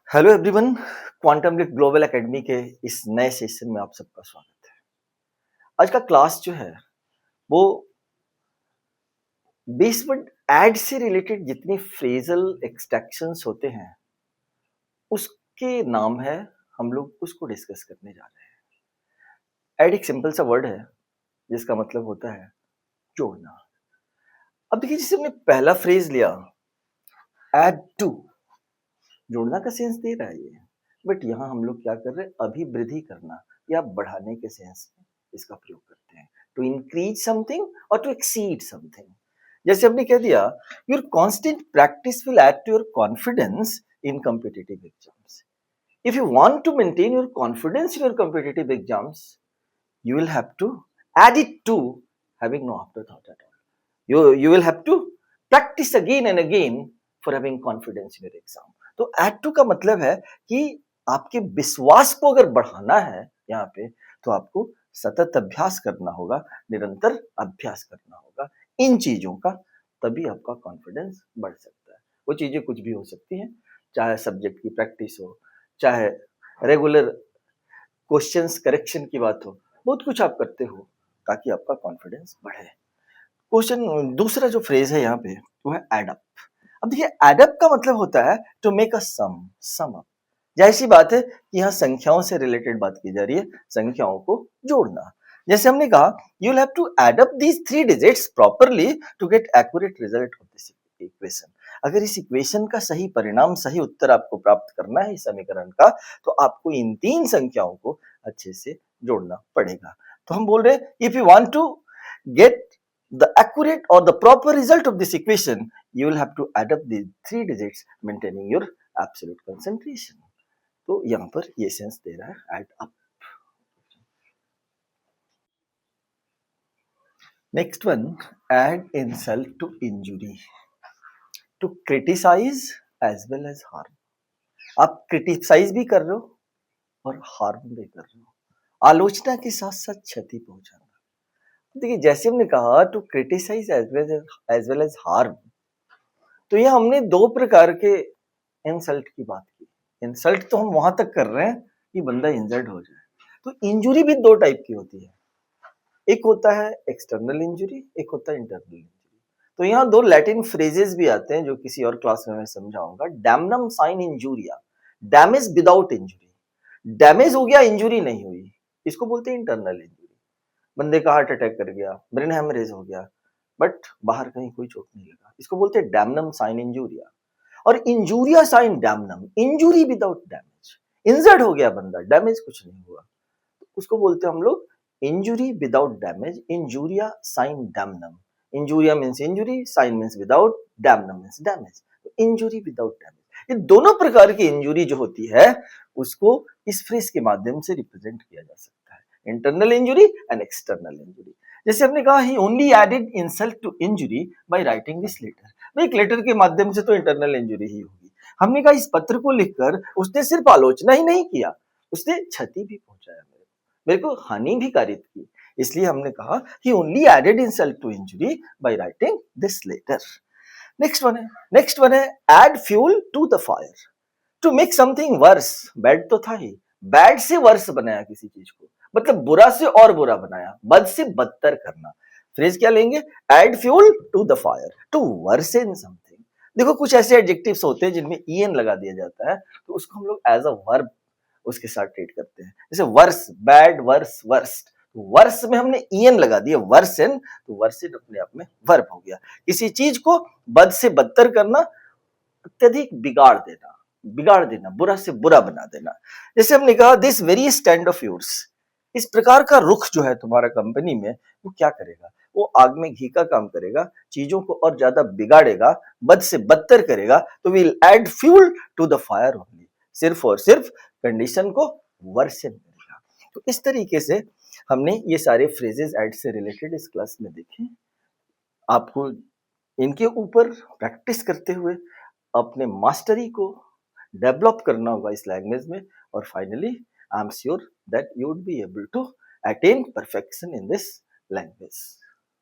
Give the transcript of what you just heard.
Hello everyone, quantum lift global academy के इस नए सेशन में आप सबका स्वागत है। आज का क्लास जो है वो बेसवर्ड एड से रिलेटेड जितनी फ्रेजल एक्सट्रैक्शंस होते हैं उसके नाम है, हम लोग उसको डिस्कस करने जा रहे हैं। एड एक सिंपल सा वर्ड है जिसका मतलब होता है जोड़ना। अब देखिए, जैसे हमने पहला फ्रेज लिया एड टू, जोड़ना का सेंस दे रहा है ये, बट यहाँ हम लोग क्या कर रहे हैं, अभिवृद्धि करना या बढ़ाने के सेंस में इसका प्रयोग करते हैं। टू इंक्रीज समथिंग और टू एक्सीड समथिंग। जैसे हमने कह दिया, your constant practice will add to your confidence in competitive exams. If you want to maintain your confidence in your competitive exams, you will have to add it to having no afterthought at all. You will have to practice again and again for having confidence in your exam. तो add to का मतलब है कि आपके विश्वास को अगर बढ़ाना है यहाँ पे, तो आपको सतत अभ्यास करना होगा, निरंतर अभ्यास करना होगा इन चीजों का, तभी आपका कॉन्फिडेंस बढ़ सकता है। वो चीजें कुछ भी हो सकती हैं, चाहे सब्जेक्ट की प्रैक्टिस हो, चाहे रेगुलर क्वेश्चंस करेक्शन की बात हो, बहुत कुछ आप करते हो ताकि आपका कॉन्फिडेंस बढ़े। क्वेश्चन दूसरा जो फ्रेज है यहाँ पे वो है एड अप। अब देखिए, एड अप का मतलब होता है to make a sum up. जाहिर सी बात है कि यहाँ संख्याओं से रिलेटेड बात की जा रही है, संख्याओं को जोड़ना। जैसे हमने कहा, you will have to add up these 3 digits properly to get accurate result of this equation. अगर इस इक्वेशन का सही परिणाम, सही उत्तर आपको प्राप्त करना है इस समीकरण का, तो आपको इन 3 संख्याओं को अच्छे से जोड़ना पड़ेगा। तो हम बोल रहे हैं, if you want to get the accurate or the proper result of this equation, you will have to add up the 3 digits maintaining your absolute concentration. तो यहाँ पर ये सेंस दे रहा है add up. Next one, add insult to injury, to criticise as well as harm. आप criticise भी कर रहे हो और हार्म भी कर रहे हो, आलोचना के साथ साथ क्षति पहुंचाना। देखिए, जैसे हमने कहा to criticise as well as harm, तो ये हमने 2 प्रकार के इंसल्ट की बात की। इंसल्ट तो हम वहां तक कर रहे हैं कि बंदा इंजर्ड हो जाए, तो इंजुरी भी 2 टाइप की होती है। एक होता है एक्सटर्नल इंजुरी, एक होता है इंटरनल इंजुरी। तो यहाँ 2 लैटिन फ्रेजेस भी आते हैं जो किसी और क्लास में मैं समझाऊंगा। Damnum sine injuria, damage without injury. Damage हो गया, इंजुरी नहीं हुई, इसको बोलते हैं इंटरनल इंजुरी। बंदे का हार्ट अटैक कर गया, ब्रेन हेमरेज हो गया, बट बाहर कहीं कोई चोट नहीं लगा, इसको बोलते हैं डैमनम साइन इंजूरिया। और injuria sine damnum, injury without damage. Injured हो गया बंदा, डैमेज कुछ नहीं हुआ, तो उसको बोलते हैं हम लोग injury without damage, injuria sine damnum. Injuria means injury, sine means without, damnum means damage. तो इंजुरी विदाउट डैमेज, ये दोनों प्रकार की इंजुरी जो होती है उसको इस फ्रेज के माध्यम से रिप्रेजेंट किया जा सकता है, internal injury and external injury. जैसे हमने कहा, he only added insult to injury by writing this letter. भाई, एक लेटर के माध्यम से तो इंटरनल इंजुरी ही होगी। हमने कहा, इस पत्र को लिखकर उसने सिर्फ आलोचना ही नहीं किया, उसने क्षति भी पहुंचाया, मेरे को हानि भी कारित की। इसलिए हमने कहा, he only added insult to injury by writing this letter. Next one है add fuel to the fire, to make something worse. Bad तो था ही, बैड से वर्स बनाया किसी चीज को, मतलब बुरा से और बुरा बनाया, बद से बदतर करना। फ्रेज क्या लेंगे, add fuel to the fire, to worsen something. देखो, कुछ ऐसे एडजेक्टिव्स होते हैं जिनमें ईएन लगा दिया जाता है, तो उसको हम लोग एज अ वर्ब उसके साथ ट्रीट करते हैं। जैसे worse, bad, worse, worst. Worse में हमने ईएन लगा दिया, वर्सन, तो वर्सन अपने आप में वर्ब हो गया। किसी चीज को बद से बदतर करना, अत्यधिक बिगाड़ देना, बुरा से बुरा बना देना। जैसे हमने कहा, this very stand of yours, इस प्रकार का रुख जो है तुम्हारा कंपनी में, वो क्या करेगा, वो आग में घी का काम करेगा, चीजों को और ज्यादा बिगाड़ेगा, बद से बदतर करेगा। तो will add fuel to the fire only, सिर्फ और सिर्फ कंडीशन को वर्सन करेगा। तो इस तरीके से हमने ये सारे फ्रेजेस ऐड से रिलेटेड इस क्लास में देखे। आपको इनके ऊपर प्रैक्टिस करते हुए अपने मास्टरी को डेवलप करना होगा इस लैंग्वेज में, और finally I am sure that you would be able to attain perfection in this language.